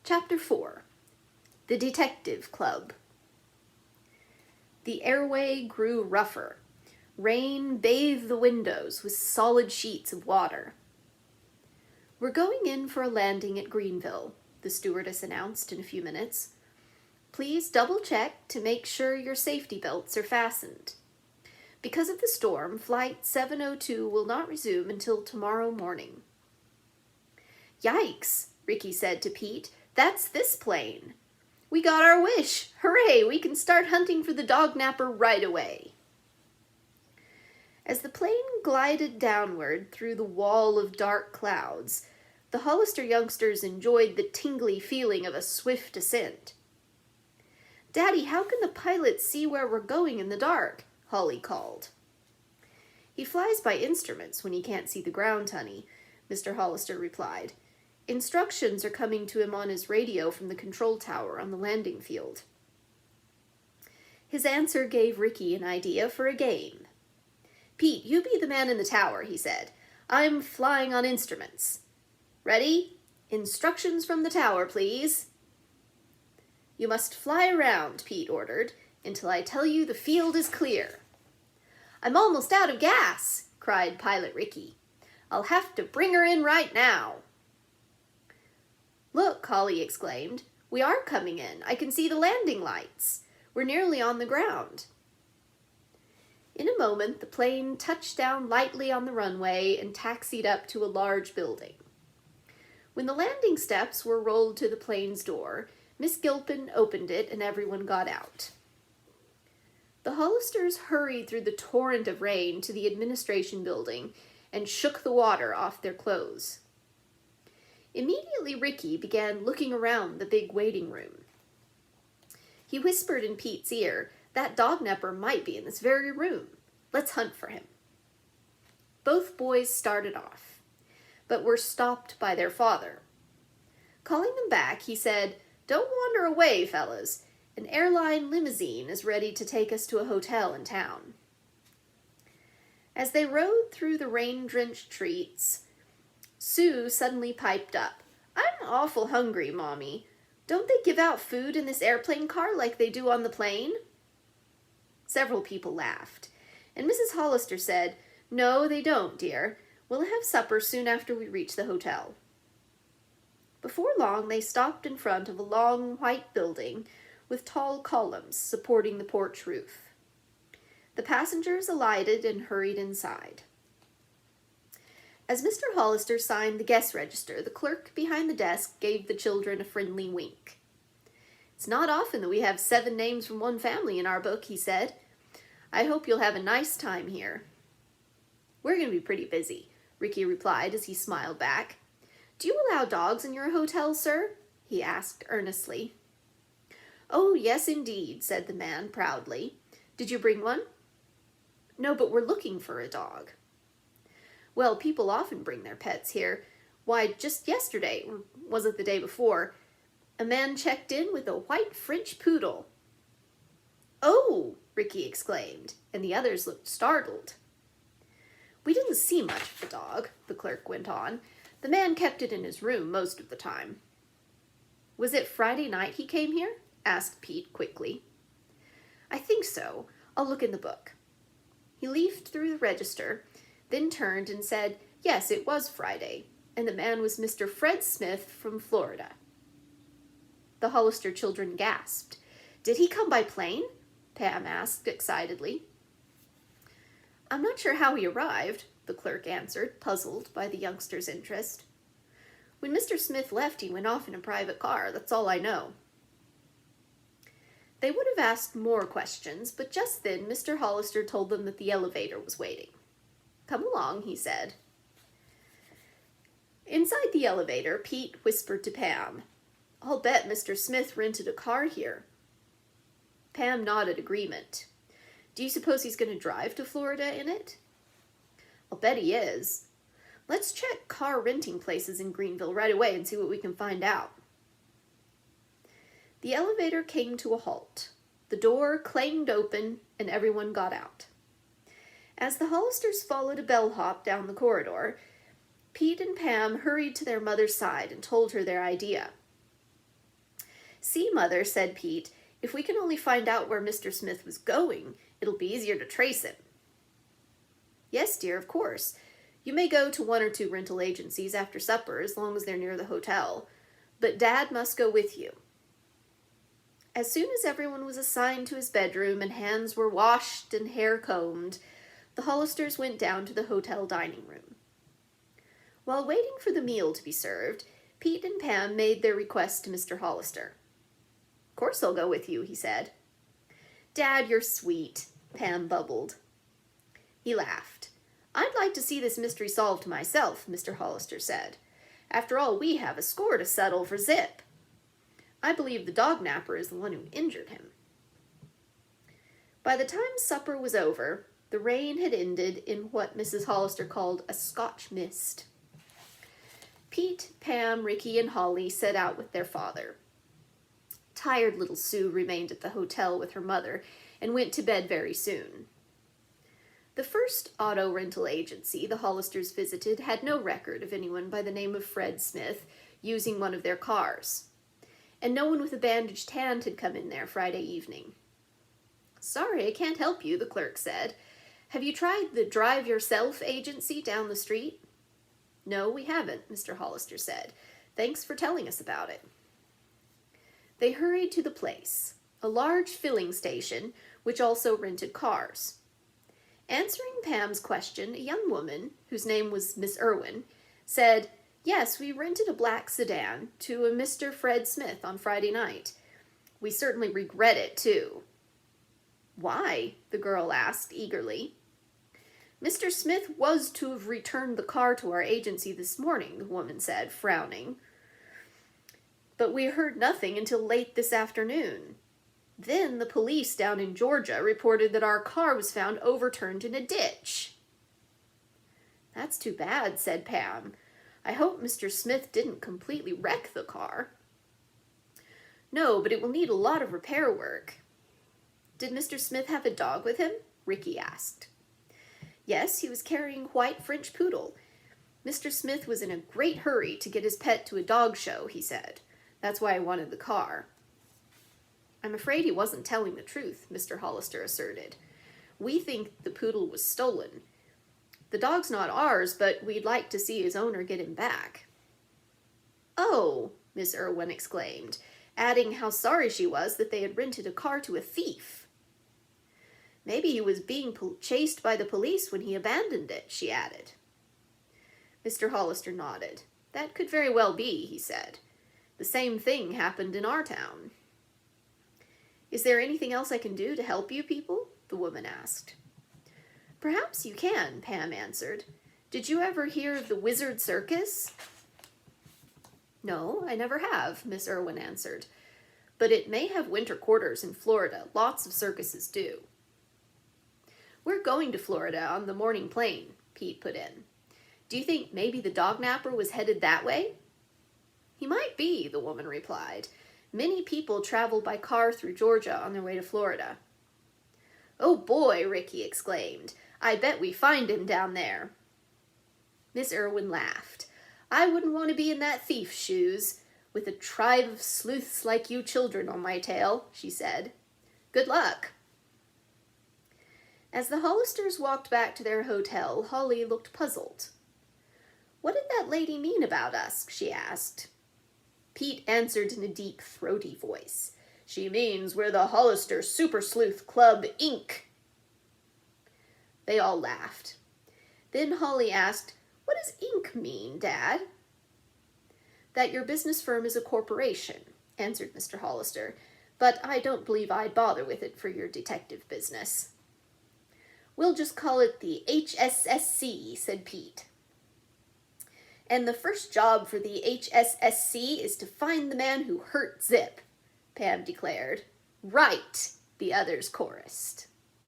Chapter 4. The Detective Club. The airway grew rougher. Rain bathed the windows with solid sheets of water. "We're going in for a landing at Greenville," the stewardess announced in a few minutes. "Please double-check to make sure your safety belts are fastened. Because of the storm, Flight 702 will not resume until tomorrow morning." "Yikes," Ricky said to Pete. "That's this plane. We got our wish. Hooray, we can start hunting for the dog-napper right away." As the plane glided downward through the wall of dark clouds, the Hollister youngsters enjoyed the tingly feeling of a swift ascent. "Daddy, how can the pilot see where we're going in the dark?" Holly called. "He flies by instruments when he can't see the ground, honey," Mr. Hollister replied. "Instructions are coming to him on his radio from the control tower on the landing field." His answer gave Ricky an idea for a game. "Pete, you be the man in the tower," he said. "I'm flying on instruments. Ready? Instructions from the tower, please." "You must fly around," Pete ordered, "until I tell you the field is clear." "I'm almost out of gas," cried Pilot Ricky. "I'll have to bring her in right now." "Look," Holly exclaimed. "We are coming in. I can see the landing lights. We're nearly on the ground." In a moment, the plane touched down lightly on the runway and taxied up to a large building. When the landing steps were rolled to the plane's door, Miss Gilpin opened it and everyone got out. The Hollisters hurried through the torrent of rain to the administration building and shook the water off their clothes. Immediately, Ricky began looking around the big waiting room. He whispered in Pete's ear, "That dog-napper might be in this very room. Let's hunt for him." Both boys started off, but were stopped by their father. Calling them back, he said, "Don't wander away, fellas. An airline limousine is ready to take us to a hotel in town." As they rode through the rain-drenched streets, Sue suddenly piped up. "I'm awful hungry, Mommy. Don't they give out food in this airplane car like they do on the plane?" Several people laughed, and Mrs. Hollister said, "No, they don't, dear. We'll have supper soon after we reach the hotel." Before long, they stopped in front of a long white building with tall columns supporting the porch roof. The passengers alighted and hurried inside. As Mr. Hollister signed the guest register, the clerk behind the desk gave the children a friendly wink. "It's not often that we have 7 names from one family in our book," he said. "I hope you'll have a nice time here." "We're going to be pretty busy," Ricky replied as he smiled back. "Do you allow dogs in your hotel, sir?" he asked earnestly. "Oh, yes, indeed," said the man proudly. "Did you bring one?" "No, but we're looking for a dog." "Well, people often bring their pets here. Why, just yesterday, or was it the day before, a man checked in with a white French poodle." "Oh!" Ricky exclaimed, and the others looked startled. "We didn't see much of the dog," the clerk went on. "The man kept it in his room most of the time." "Was it Friday night he came here?" asked Pete quickly. "I think so. I'll look in the book." He leafed through the register, then turned and said, "Yes, it was Friday, and the man was Mr. Fred Smith from Florida." The Hollister children gasped. "Did he come by plane?" Pam asked excitedly. "I'm not sure how he arrived," the clerk answered, puzzled by the youngster's interest. "When Mr. Smith left, he went off in a private car. That's all I know." They would have asked more questions, but just then Mr. Hollister told them that the elevator was waiting. "Come along," he said. Inside the elevator, Pete whispered to Pam, "I'll bet Mr. Smith rented a car here." Pam nodded agreement. "Do you suppose he's going to drive to Florida in it?" "I'll bet he is. Let's check car renting places in Greenville right away and see what we can find out." The elevator came to a halt. The door clanged open and everyone got out. As the Hollisters followed a bellhop down the corridor, Pete and Pam hurried to their mother's side and told her their idea. "See, Mother," said Pete, "if we can only find out where Mr. Smith was going, it'll be easier to trace him." "Yes, dear, of course. You may go to one or two rental agencies after supper, as long as they're near the hotel. But Dad must go with you." As soon as everyone was assigned to his bedroom and hands were washed and hair combed, the Hollisters went down to the hotel dining room. While waiting for the meal to be served, Pete and Pam made their request to Mr. Hollister. "Of course I'll go with you," he said. "Dad, you're sweet," Pam bubbled. He laughed. "I'd like to see this mystery solved myself," Mr. Hollister said. "After all, we have a score to settle for Zip. I believe the dog napper is the one who injured him." By the time supper was over, the rain had ended in what Mrs. Hollister called a Scotch mist. Pete, Pam, Ricky, and Holly set out with their father. Tired little Sue remained at the hotel with her mother and went to bed very soon. The first auto rental agency the Hollisters visited had no record of anyone by the name of Fred Smith using one of their cars, and no one with a bandaged hand had come in there Friday evening. "Sorry, I can't help you," the clerk said. "Have you tried the Drive Yourself agency down the street?" "No, we haven't," Mr. Hollister said. "Thanks for telling us about it." They hurried to the place, a large filling station, which also rented cars. Answering Pam's question, a young woman, whose name was Miss Irwin, said, "Yes, we rented a black sedan to a Mr. Fred Smith on Friday night. We certainly regret it, too." "Why?" the girl asked eagerly. "Mr. Smith was to have returned the car to our agency this morning," the woman said, frowning. "But we heard nothing until late this afternoon. Then the police down in Georgia reported that our car was found overturned in a ditch." "That's too bad," said Pam. "I hope Mr. Smith didn't completely wreck the car." "No, but it will need a lot of repair work." "Did Mr. Smith have a dog with him?" Ricky asked. "Yes, he was carrying a white French poodle. Mr. Smith was in a great hurry to get his pet to a dog show," he said. "That's why I wanted the car." "I'm afraid he wasn't telling the truth," Mr. Hollister asserted. "We think the poodle was stolen. The dog's not ours, but we'd like to see his owner get him back." "Oh," Miss Irwin exclaimed, adding how sorry she was that they had rented a car to a thief. "Maybe he was being chased by the police when he abandoned it," she added. Mr. Hollister nodded. "That could very well be," he said. "The same thing happened in our town." "Is there anything else I can do to help you people?" the woman asked. "Perhaps you can," Pam answered. "Did you ever hear of the Wizard Circus?" "No, I never have," Miss Irwin answered. "But it may have winter quarters in Florida. Lots of circuses do." "We're going to Florida on the morning plane," Pete put in. "Do you think maybe the dog napper was headed that way?" "He might be," the woman replied. "Many people travel by car through Georgia on their way to Florida." "Oh boy," Ricky exclaimed. "I bet we find him down there." Miss Irwin laughed. "I wouldn't want to be in that thief's shoes, with a tribe of sleuths like you children on my tail," she said. "Good luck." As the Hollisters walked back to their hotel, Holly looked puzzled. "What did that lady mean about us?" she asked. Pete answered in a deep, throaty voice. "She means we're the Hollister Super Sleuth Club, Inc." They all laughed. Then Holly asked, "What does Inc. mean, Dad?" "That your business firm is a corporation," answered Mr. Hollister, "but I don't believe I'd bother with it for your detective business." "We'll just call it the HSSC, said Pete. "And the first job for the HSSC is to find the man who hurt Zip," Pam declared. "Right," the others chorused.